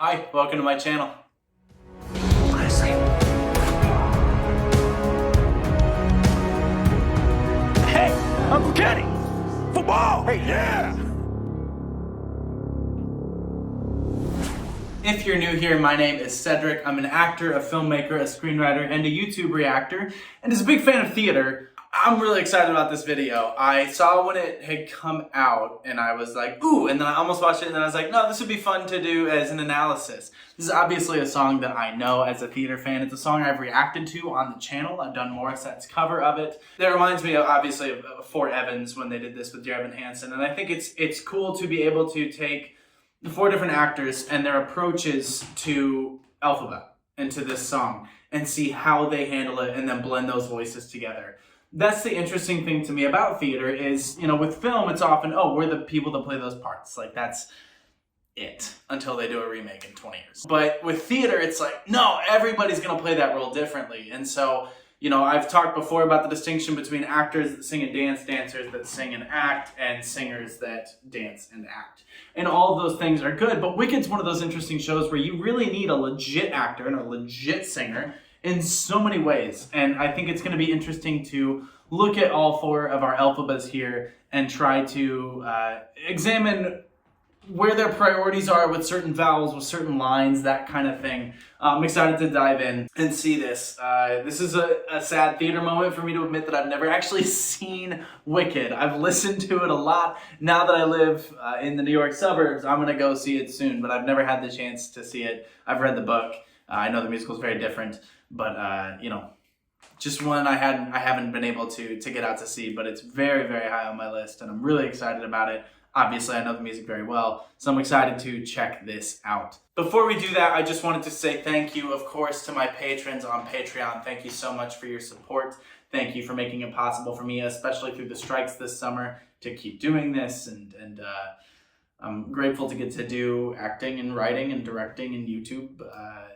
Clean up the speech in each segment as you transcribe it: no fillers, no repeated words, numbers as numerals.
Hi, welcome to my channel. Honestly. Hey, Uncle Kenny! Football! Hey, yeah! If you're new here, my name is Cedric. I'm an actor, a filmmaker, a screenwriter, and a YouTube reactor. And as a big fan of theater, I'm really excited about this video. I saw when it had come out and I was like, ooh, and then I almost watched it and then I was like, no, this would be fun to do as an analysis. This is obviously a song that I know as a theater fan. It's a song I've reacted to on the channel. I've done Morissette's cover of it. That reminds me of, obviously, of Fort Evans when they did this with Dear Evan Hansen. And I think it's cool to be able to take the four different actors and their approaches to Elphaba and to this song and see how they handle it and then blend those voices together. That's the interesting thing to me about theater is, you know, with film, it's often, oh, we're the people that play those parts. Like, that's it until they do a remake in 20 years. But with theater, it's like, no, everybody's going to play that role differently. And so, you know, I've talked before about the distinction between actors that sing and dance, dancers that sing and act, and singers that dance and act. And all of those things are good, but Wicked's one of those interesting shows where you really need a legit actor and a legit singer in so many ways. And I think it's going to be interesting to look at all four of our Elphabas here and try to examine where their priorities are with certain vowels, with certain lines, that kind of thing. I'm excited to dive in and see this. This is a sad theater moment for me to admit that I've never actually seen Wicked. I've listened to it a lot. Now that I live in the New York suburbs, I'm gonna go see it soon, but I've never had the chance to see it. I've read the book. I know the musical is very different, but you know, just one I haven't been able to get out to see, but it's very, very high on my list, and I'm really excited about it. Obviously, I know the music very well, so I'm excited to check this out. Before we do that, I just wanted to say thank you, of course, to my patrons on Patreon. Thank you so much for your support. Thank you for making it possible for me, especially through the strikes this summer, to keep doing this, and I'm grateful to get to do acting and writing and directing and YouTube,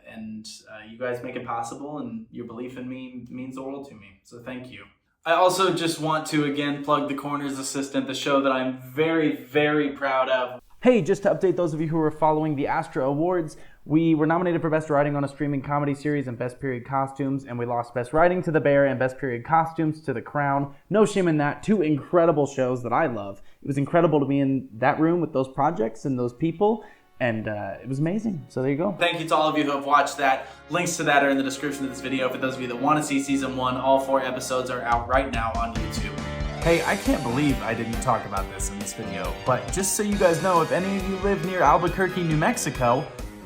and you guys make it possible, and your belief in me means the world to me, so thank you. I also just want to again plug The Corner's Assistant, the show that I'm very, very proud of. Hey, just to update those of you who are following the Astra Awards, we were nominated for Best Writing on a Streaming Comedy Series and Best Period Costumes, and we lost Best Writing to The Bear and Best Period Costumes to The Crown. No shame in that. Two incredible shows that I love. It was incredible to be in that room with those projects and those people, and it was amazing. So there you go. Thank you to all of you who have watched that. Links to that are in the description of this video. For those of you that want to see Season 1, all 4 episodes are out right now on YouTube. Hey, I can't believe I didn't talk about this in this video, but just so you guys know, if any of you live near Albuquerque, New Mexico,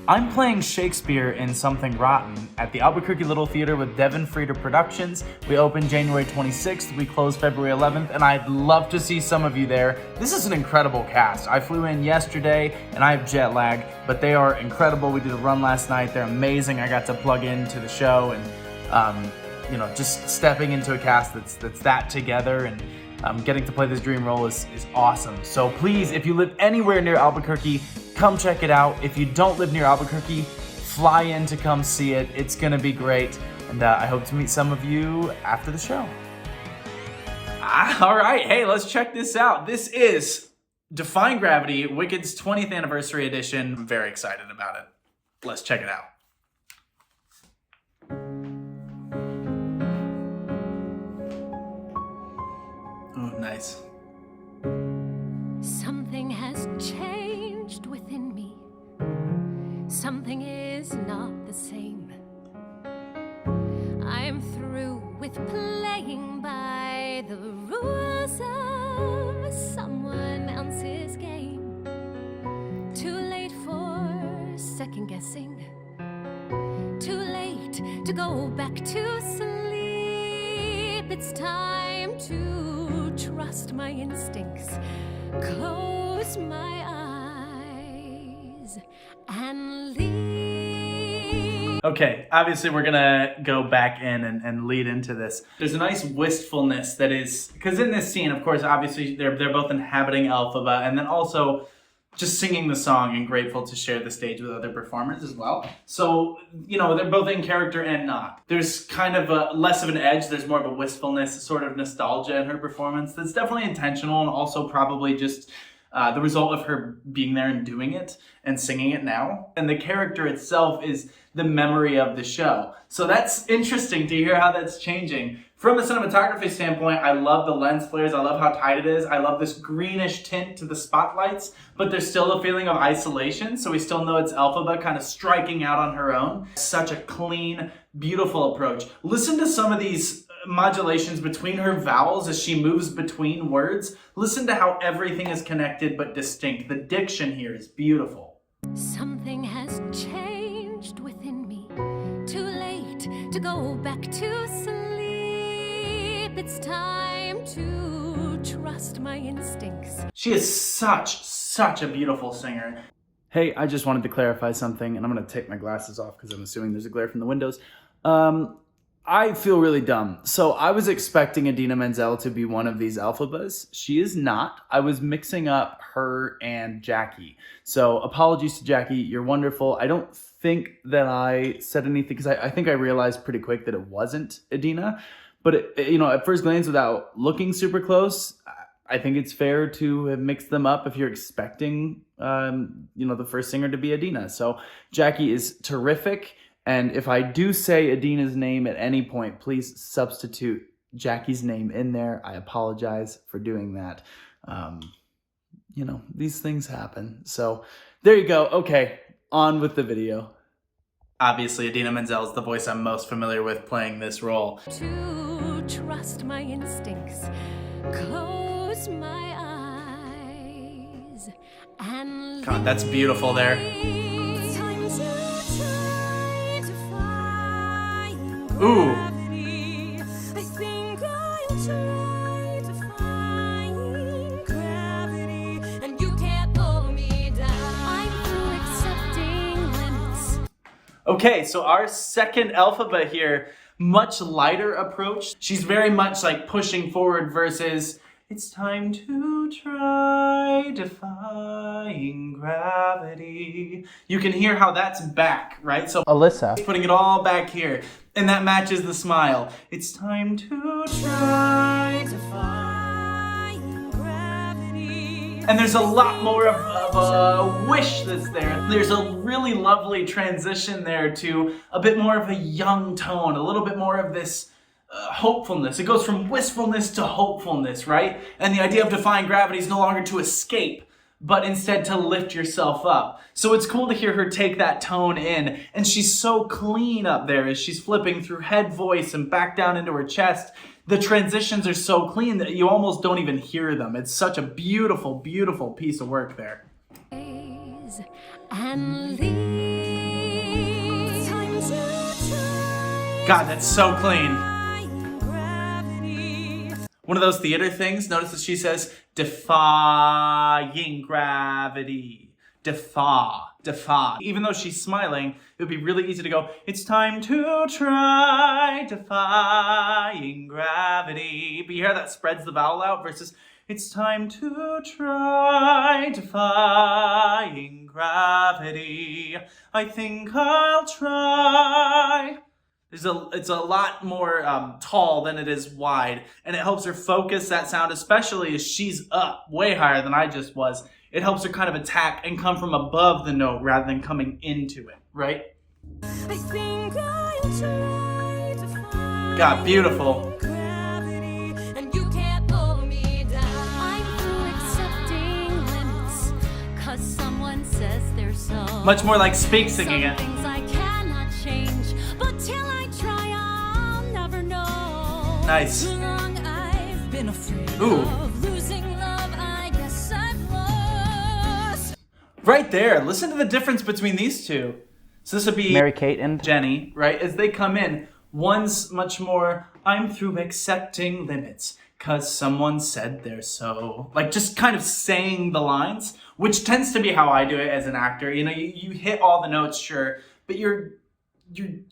I'm playing Shakespeare in Something Rotten at the Albuquerque Little Theater with Devin Frieder Productions. We open January 26th, we close February 11th, and I'd love to see some of you there. This is an incredible cast. I flew in yesterday, and I have jet lag, but they are incredible. We did a run last night. They're amazing. I got to plug into the show, and you know, just stepping into a cast that's that together, and getting to play this dream role is awesome. So please, if you live anywhere near Albuquerque, come check it out. If you don't live near Albuquerque, fly in to come see it. It's gonna be great, and I hope to meet some of you after the show. All right, hey, let's check this out. This is Defying Gravity, Wicked's 20th anniversary edition. I'm very excited about it. Let's check it out. Oh, nice. Something has changed within me. Something is not the same. I am through with playing by the rules of someone else's game. Too late for second guessing. Too late to go back to sleep. It's time to trust my instincts. Close my eyes and leave. Okay, obviously we're gonna go back in and lead into this. There's a nice wistfulness that is, because in this scene, of course, obviously they're both inhabiting Elphaba, and then also just singing the song and grateful to share the stage with other performers as well. So, you know, they're both in character and not. There's kind of a less of an edge, there's more of a wistfulness, sort of nostalgia in her performance that's definitely intentional and also probably just the result of her being there and doing it and singing it now. And the character itself is the memory of the show. So that's interesting to hear how that's changing. From a cinematography standpoint, I love the lens flares. I love how tight it is. I love this greenish tint to the spotlights, but there's still a feeling of isolation. So we still know it's Elphaba kind of striking out on her own. Such a clean, beautiful approach. Listen to some of these modulations between her vowels as she moves between words. Listen to how everything is connected but distinct. The diction here is beautiful. Something has changed within me. Too late to go back to sleep. It's time to trust my instincts. She is such a beautiful singer. Hey, I just wanted to clarify something, and I'm gonna take my glasses off because I'm assuming there's a glare from the windows. I feel really dumb. So I was expecting Idina Menzel to be one of these Elphabas. She is not. I was mixing up her and Jackie. So apologies to Jackie, you're wonderful. I don't think that I said anything, because I think I realized pretty quick that it wasn't Idina. But at first glance, without looking super close, I think it's fair to have mixed them up if you're expecting, the first singer to be Idina. So Jackie is terrific. And if I do say Idina's name at any point, please substitute Jackie's name in there. I apologize for doing that. These things happen. So there you go. Okay, on with the video. Obviously, Idina Menzel is the voice I'm most familiar with playing this role. To trust my instincts, close my eyes, and God, that's beautiful there. it's time to try to find Ooh. gravity. I think I'll try to find gravity, and you can't pull me down. I'm through accepting limits. Okay, so our second Elphaba here, much lighter approach. She's very much like pushing forward versus it's time to try defying gravity. You can hear how that's back, right? So Alyssa putting it all back here, and that matches the smile. It's time to try defying gravity. And there's a lot more of a wish that's there. There's a really lovely transition there to a bit more of a young tone, a little bit more of this hopefulness. It goes from wistfulness to hopefulness, right? And the idea of defying gravity is no longer to escape, but instead to lift yourself up. So it's cool to hear her take that tone in, and she's so clean up there as she's flipping through head voice and back down into her chest. The transitions are so clean that you almost don't even hear them. It's such a beautiful, beautiful piece of work there. And leave. Time to try God, that's so clean. gravity. One of those theater things, notice that she says, defying gravity. Defy. Even though she's smiling, it would be really easy to go, it's time to try defying gravity. But you hear that spreads the vowel out versus, it's time to try defying gravity. I think I'll try. It's a lot more tall than it is wide, and it helps her focus that sound, especially as she's up way higher than I just was. It helps her kind of attack and come from above the note rather than coming into it, right? I think I'll try to find God, beautiful. gravity, and you can't pull me down. I'm through accepting limits, 'cause someone says they're so. Much more like Speak singing Some it. things I cannot change, but till I try, I'll never know. Nice. Too long I've been afraid Ooh. of losing love. I guess I've lost. Right there, listen to the difference between these two. So this would be Mary-Kate and Jenny, right? As they come in, one's much more, I'm through accepting limits, 'cause someone said they're so. Like just kind of saying the lines, which tends to be how I do it as an actor. You hit all the notes, sure, but you're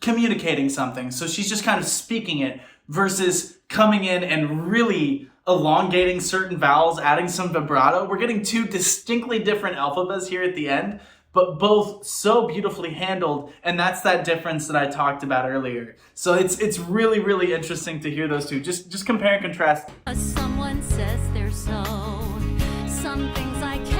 communicating something. So she's just kind of speaking it versus coming in and really elongating certain vowels, adding some vibrato. We're getting two distinctly different Elphabas here at the end, but both so beautifully handled, and that's that difference that I talked about earlier. So it's really, really interesting to hear those two. Just compare and contrast. Someone says they're so. Some things I can't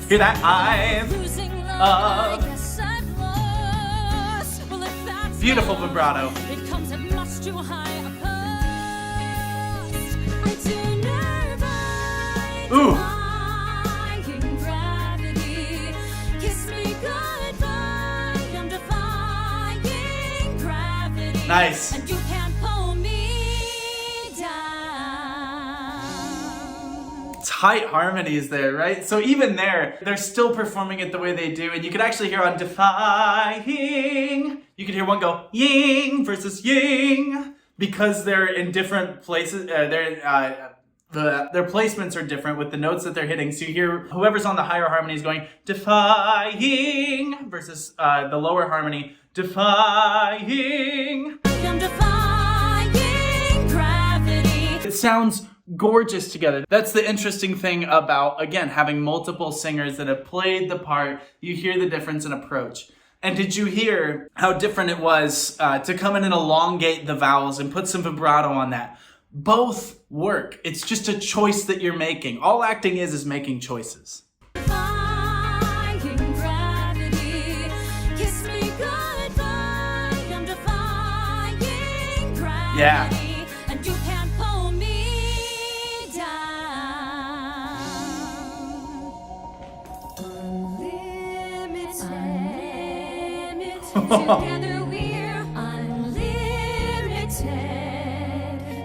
Hear that? I've losing love. I guess I've lost. Well, if that's beautiful love, vibrato. it comes at much too high a cost. I'm too nervous. Ooh. Defying gravity. Kiss me goodbye. I'm defying gravity. Nice. And you can't pull me down. Tight harmonies there, right? So even there, they're still performing it the way they do, and you can actually hear on defying, you can hear one go ying versus ying, because they're in different places. Their placements are different with the notes that they're hitting. So you hear whoever's on the higher harmony is going defying versus the lower harmony defying. I'm defying gravity. It sounds gorgeous together. That's the interesting thing about, again, having multiple singers that have played the part. You hear the difference in approach. And did you hear how different it was to come in and elongate the vowels and put some vibrato on that? Both work. It's just a choice that you're making. All acting is making choices. Defying gravity. Kiss me goodbye. I'm defying gravity. Yeah. And you can't pull me down. Unlimited. Together we're unlimited.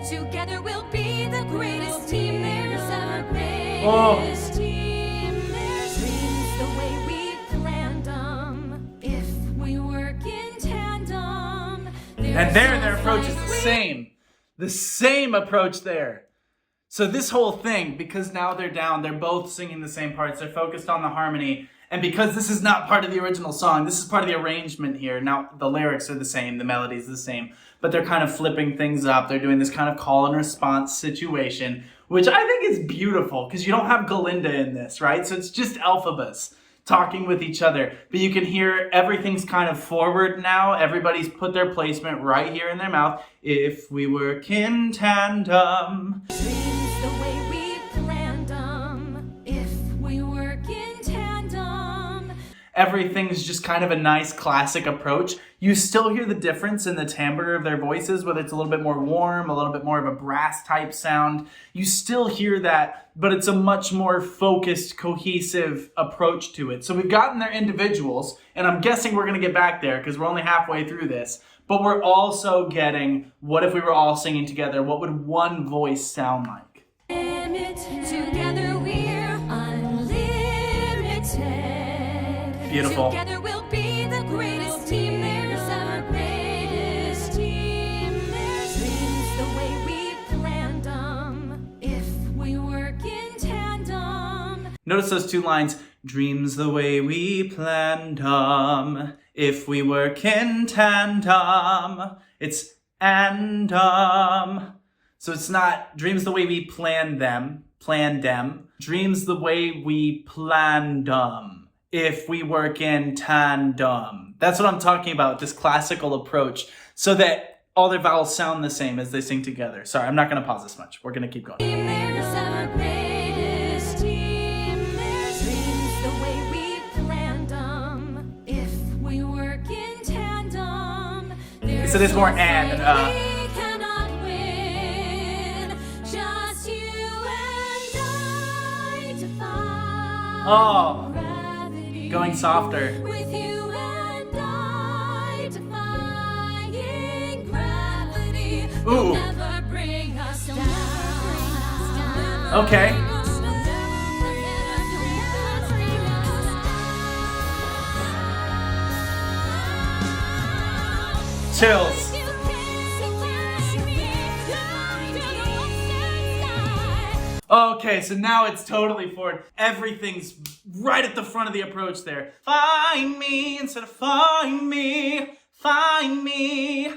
Together we'll be the greatest team there's ever been. Greatest team there's dreams the way we planned them. If we work in tandem. And their approach is the same. The same approach there. So this whole thing, because now they're down, they're both singing the same parts, they're focused on the harmony, and because this is not part of the original song, this is part of the arrangement here. Now, the lyrics are the same, the melody's the same, but they're kind of flipping things up. They're doing this kind of call and response situation, which I think is beautiful, because you don't have Galinda in this, right? So it's just Elphabas talking with each other, but you can hear everything's kind of forward now. Everybody's put their placement right here in their mouth. If we work in tandem. Dreams the way we planned them. If we work in tandem. Everything's just kind of a nice classic approach. You still hear the difference in the timbre of their voices, whether it's a little bit more warm, a little bit more of a brass type sound. You still hear that, but it's a much more focused, cohesive approach to it. So we've gotten their individuals, and I'm guessing we're gonna get back there because we're only halfway through this, but we're also getting, what if we were all singing together? What would one voice sound like? Together we're unlimited. Beautiful. Together we'll be the greatest team there's ever been. Greatest team there's dreams the way we planned them. If we work in tandem. Notice those two lines, dreams the way we planned them. If we work in tandem. It's and So it's not dreams the way we planned them. Dreams the way we planned them. If we work in tandem. That's what I'm talking about, this classical approach, so that all their vowels sound the same as they sing together. Sorry, I'm not going to pause this much. We're going to keep going. There's our greatest team. There's dreams the way we planned them. If we work in tandem. So there's more and We cannot win. Just you and I defy gravity. Going softer. With you and I defying gravity. Ooh. Will never bring us down. Okay. Chills. Okay, so now it's totally forward. Everything's right at the front of the approach there. Find me instead of find me. Find me.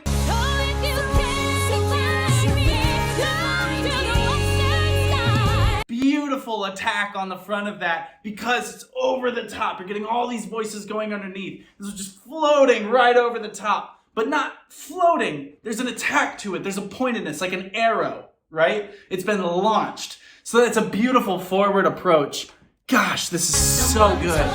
Beautiful attack on the front of that because it's over the top. You're getting all these voices going underneath. This is just floating right over the top, but not floating. There's an attack to it. There's a pointedness, like an arrow, right? It's been launched. So that's a beautiful forward approach. Gosh, this is so good.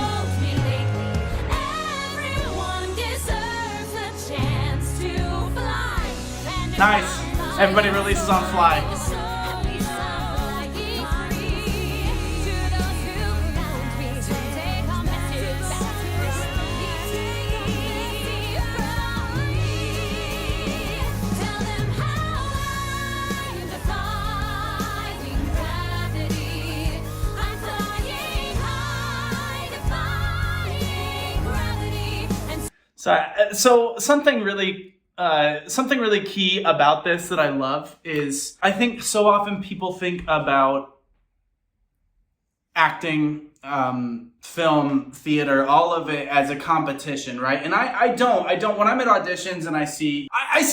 Nice. Everybody releases on Fly. So something really key about this that I love is I think so often people think about acting, film, theater, all of it as a competition, right? And I don't. When I'm at auditions and I see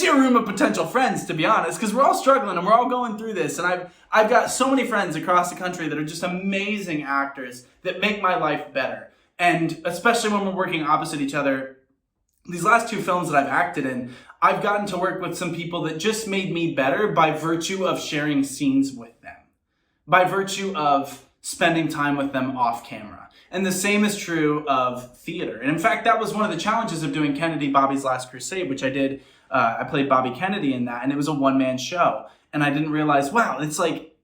a room of potential friends, to be honest, because we're all struggling and we're all going through this. And I've got so many friends across the country that are just amazing actors that make my life better. And especially when we're working opposite each other, these last 2 films that I've acted in, I've gotten to work with some people that just made me better by virtue of sharing scenes with them, by virtue of spending time with them off camera. And the same is true of theater. And in fact, that was one of the challenges of doing Kennedy, Bobby's Last Crusade, which I did. I played Bobby Kennedy in that, and it was a one-man show. And I didn't realize, wow, it's like,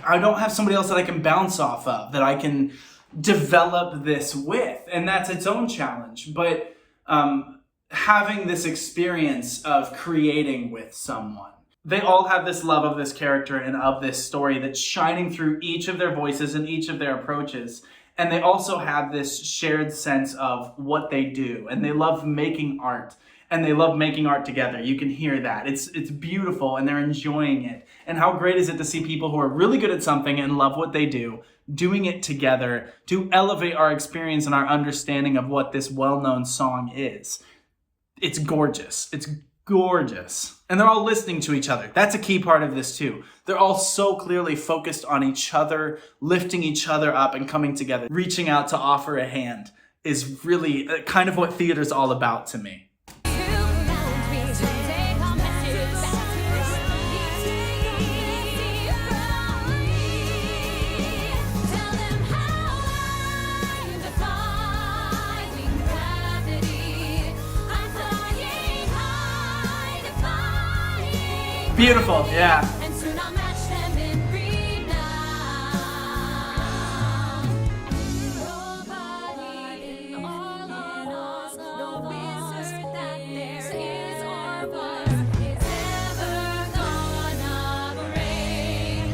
I don't have somebody else that I can bounce off of, that I can develop this with. And that's its own challenge. But having this experience of creating with someone. They all have this love of this character and of this story that's shining through each of their voices and each of their approaches. And they also have this shared sense of what they do. And they love making art. And they love making art together. You can hear that. It's beautiful and they're enjoying it. And how great is it to see people who are really good at something and love what they do, doing it together to elevate our experience and our understanding of what this well-known song is. It's gorgeous. It's gorgeous. And they're all listening to each other. That's a key part of this too. They're all so clearly focused on each other, lifting each other up and coming together. Reaching out to offer a hand is really kind of what theater's all about to me. Beautiful, yeah. And soon I'll match them in renown. Nobody in all of us, no wizard that there is or was, is ever gonna bring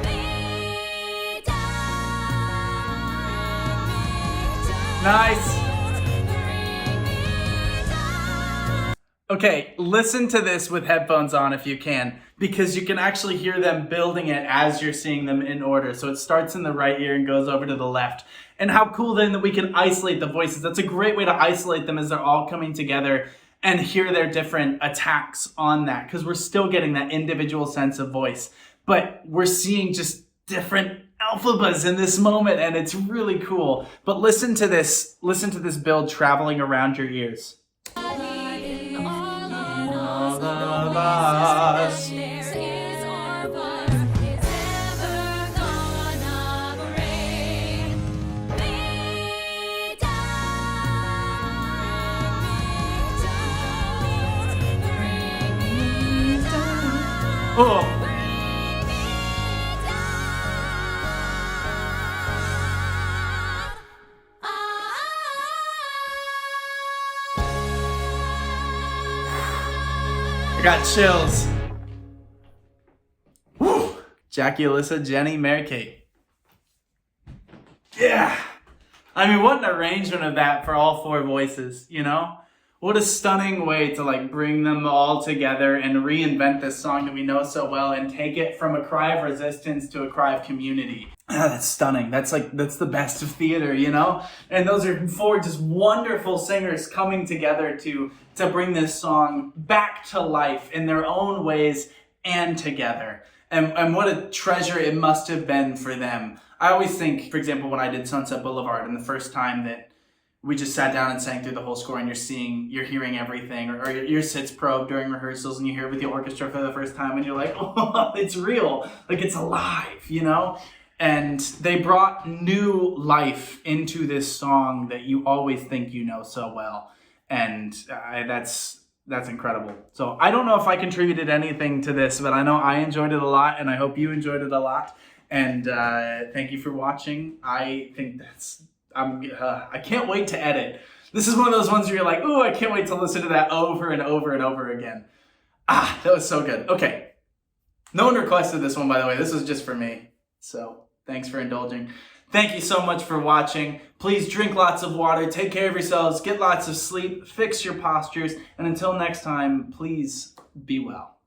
me down. Nice. Okay, listen to this with headphones on if you can, because you can actually hear them building it as you're seeing them in order. So it starts in the right ear and goes over to the left. And how cool then that we can isolate the voices. That's a great way to isolate them as they're all coming together and hear their different attacks on that, because we're still getting that individual sense of voice. But we're seeing just different Elphabas in this moment, and it's really cool. But listen to this build traveling around your ears. Oh. I got chills. Woo. Jackie, Alyssa, Jenny, Mary Kate. Yeah. I mean, what an arrangement of that for all 4 voices, you know? What a stunning way to like bring them all together and reinvent this song that we know so well and take it from a cry of resistance to a cry of community. That's stunning. That's the best of theater, you know? And those are 4 just wonderful singers coming together to bring this song back to life in their own ways and together. And what a treasure it must have been for them. I always think, for example, when I did Sunset Boulevard and the first time that we just sat down and sang through the whole score and you're hearing everything, or your sits probe during rehearsals and you hear it with the orchestra for the first time and you're like, oh, it's real. Like it's alive, you know? And they brought new life into this song that you always think you know so well. And that's incredible. So I don't know if I contributed anything to this, but I know I enjoyed it a lot, and I hope you enjoyed it a lot. And thank you for watching. I think I can't wait to edit. This is one of those ones where you're like, ooh, I can't wait to listen to that over and over and over again. That was so good. Okay. No one requested this one, by the way. This was just for me. So thanks for indulging. Thank you so much for watching. Please drink lots of water, take care of yourselves, get lots of sleep, fix your postures, and until next time, please be well.